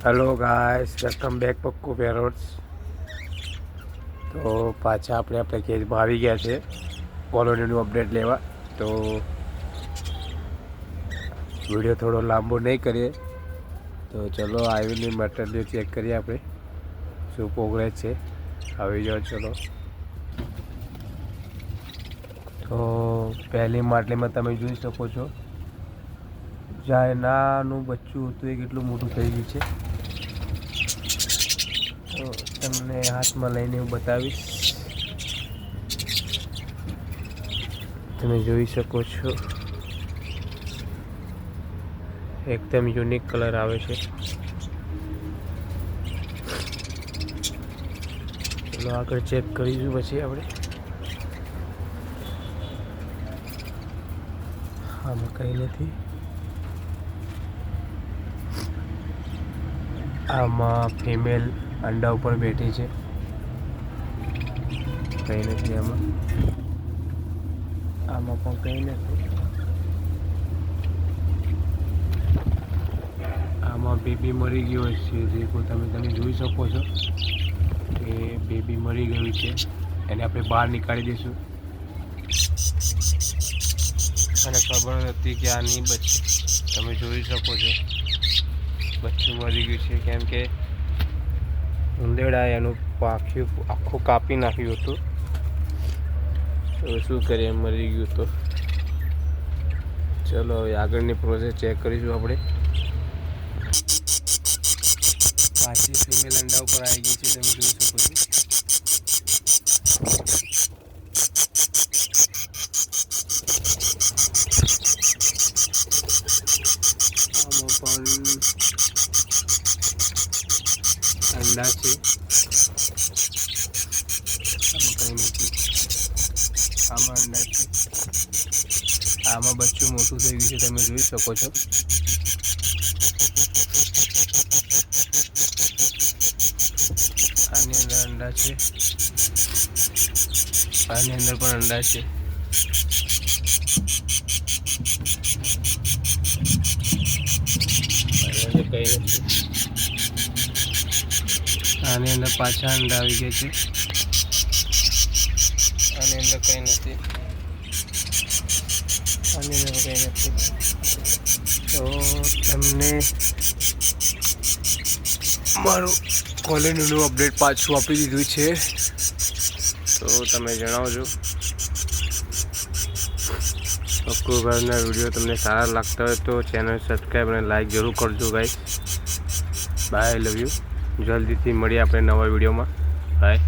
Hello guys, welcome back Pakku parrots. તો પાછા આપણે કેજમાં આવી ગયા છે કોલોનીનું અપડેટ લેવા. તો વિડીયો થોડો લાંબો નહીં કરીએ, તો ચલો આવીને મટીરિયલ ચેક કરીએ આપણે શું પ્રોગ્રેસ છે. આવી જાઓ ચલો. તો પહેલી માટલીમાં તમે જોઈ શકો છો, જ્યાં નાનું બચ્ચું હતું એ કેટલું મોટું થઈ ગયું છે. તો તમને હાથમાં લઈને હું બતાવીશ. તમે જોઈ શકો છો એકદમ યુનિક કલર આવે છે. ચલો આગળ ચેક કરીશું પછી આપણે. આમાં કંઈ નથી. આમાં ફિમેલ અંડા ઉપર બેઠી છે. કંઈ નથી આમાં પણ કંઈ નથી. આમાં બેબી મરી ગયો છે. જે તમે જોઈ શકો છો કે બેબી મરી ગયું છે. એને આપણે બહાર નીકાળી દઈશું. અને ખબર નથી કે આ નહીં બચે. તમે જોઈ શકો છો બચ્ચું મરી ગયું છે, કેમ કે ઉંદેડાએ એનું પાખ્યું આખું કાપી નાખ્યું હતું. તો શું કરીએ, મરી ગયું. તો ચલો હવે આગળની પ્રોસેસ ચેક કરીશું આપણે. પાછી ફિમેલ અંડા ઉપર આવી ગઈ છે, તમે જોઈ શકો છો. આમાં પણ અંડા છે. આમાં કંઈ નથી. આમાં અંડા છે. આમાં બચ્ચું મોટું થઈ ગયું છે, તમે જોઈ શકો છો. આની અંદર અંડા છે. આની અંદર પણ અંડા છે. કંઈ નથી. આની અંદર પાછા અંડા આવી ગયા છે. આની અંદર કંઈ નથી. આની અંદર કંઈ નથી. તો તમને મારું કોલોનીનું અપડેટ પાછું આપી દીધું છે. તો તમે જણાવજો. અક્કુભાઈના વિડીયો તમને સારા લાગતા હોય તો ચેનલ સબસ્ક્રાઈબ અને લાઈક જરૂર કરજો ગાઈસ. By, love you. જલ્દીથી મળીએ આપણે નવા વિડીયોમાં. બાય.